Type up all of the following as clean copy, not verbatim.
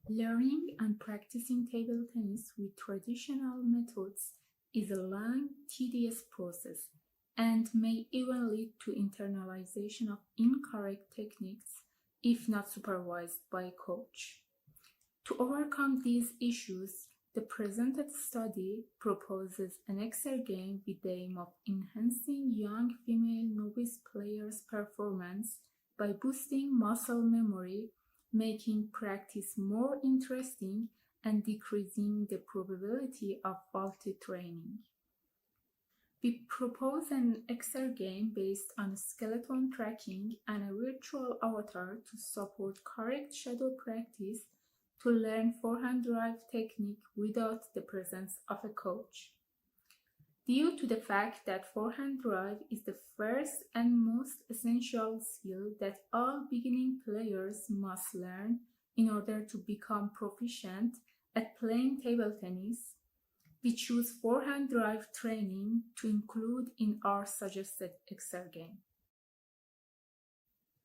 Learning and practicing table tennis with traditional methods is a long, tedious process and may even lead to internalization of incorrect techniques if not supervised by a coach. To overcome these issues, the presented study proposes an exergame with the aim of enhancing young female novice players' performance by boosting muscle memory, making practice more interesting, and decreasing the probability of faulty training. We propose an exergame based on skeleton tracking and a virtual avatar to support correct shadow practice to learn forehand drive technique without the presence of a coach. Due to the fact that forehand drive is the first and most essential skill that all beginning players must learn in order to become proficient at playing table tennis, we choose forehand drive training to include in our suggested exergame.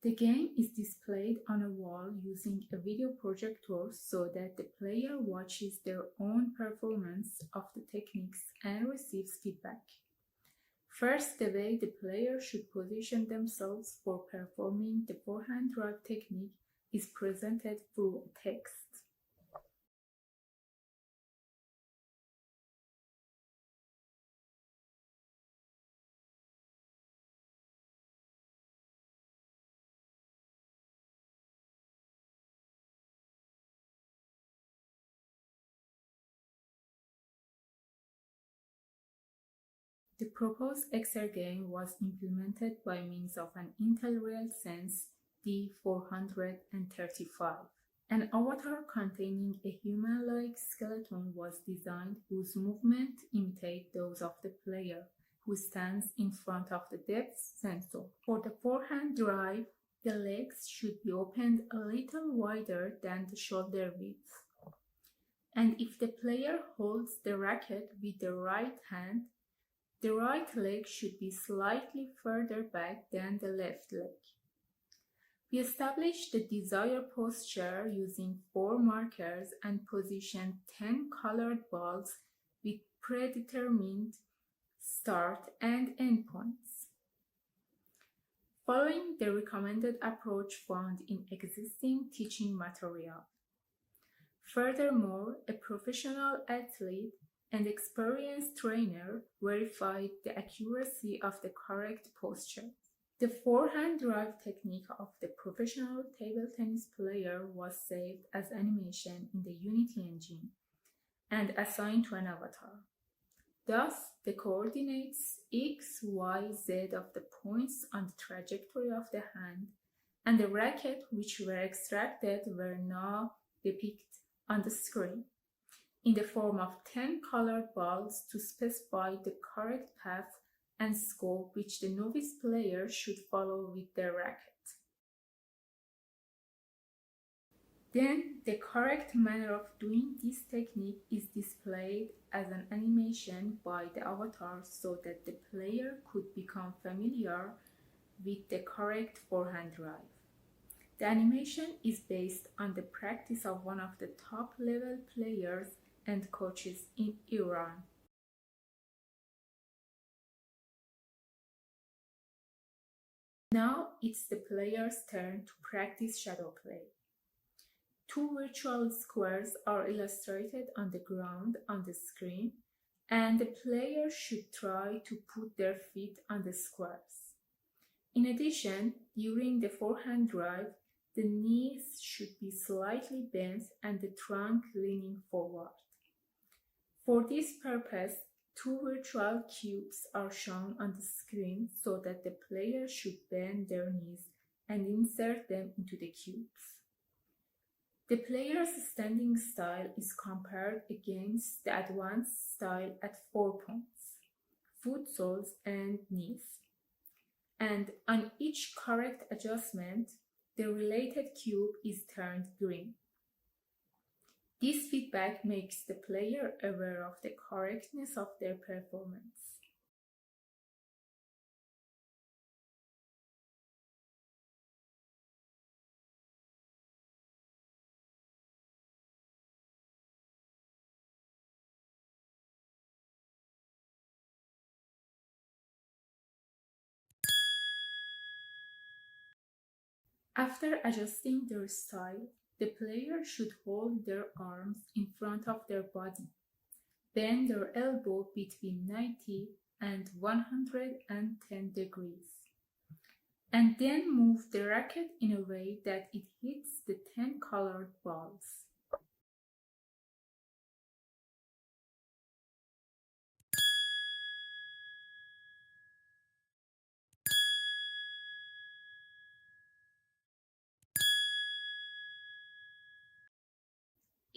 The game is displayed on a wall using a video projector so that the player watches their own performance of the techniques and receives feedback. First, the way the player should position themselves for performing the forehand drive technique is presented through text. The proposed exergame was implemented by means of an Intel RealSense D435. An avatar containing a human-like skeleton was designed whose movements imitate those of the player, who stands in front of the depth sensor. For the forehand drive, the legs should be opened a little wider than the shoulder width. And if the player holds the racket with the right hand, the right leg should be slightly further back than the left leg. We established the desired posture using 4 markers and positioned 10 colored balls with predetermined start and end points. Following the recommended approach found in existing teaching material. Furthermore, a professional athlete and experienced trainer verified the accuracy of the correct posture. The forehand drive technique of the professional table tennis player was saved as animation in the Unity engine and assigned to an avatar. Thus, the coordinates X, Y, Z of the points on the trajectory of the hand and the racket which were extracted were now depicted on the screen in the form of 10 colored balls to specify the correct path and scope which the novice player should follow with their racket. Then, the correct manner of doing this technique is displayed as an animation by the avatar so that the player could become familiar with the correct forehand drive. The animation is based on the practice of one of the top-level players and coaches in Iran. Now it's the player's turn to practice shadow play. 2 virtual squares are illustrated on the ground on the screen, and the player should try to put their feet on the squares. In addition, during the forehand drive, the knees should be slightly bent and the trunk leaning forward. For this purpose, 2 virtual cubes are shown on the screen so that the player should bend their knees and insert them into the cubes. The player's standing style is compared against the advanced style at 4 points, foot soles and knees. And on each correct adjustment, the related cube is turned green. This feedback makes the player aware of the correctness of their performance. After adjusting their style, the player should hold their arms in front of their body, bend their elbow between 90 and 110 degrees, and then move the racket in a way that it hits the 10 colored balls.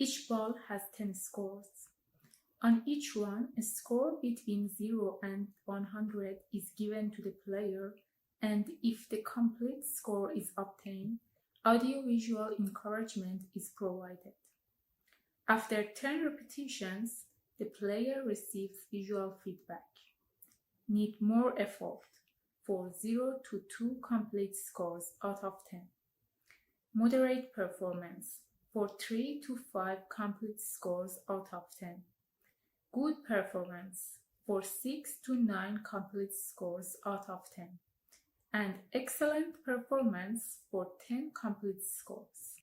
Each ball has 10 scores. On each one, a score between 0 and 100 is given to the player, and if the complete score is obtained, audiovisual encouragement is provided. After 10 repetitions, the player receives visual feedback. Need more effort for 0 to 2 complete scores out of 10. Moderate performance for 3 to 5 complete scores out of 10. Good performance for 6 to 9 complete scores out of 10. And excellent performance for 10 complete scores.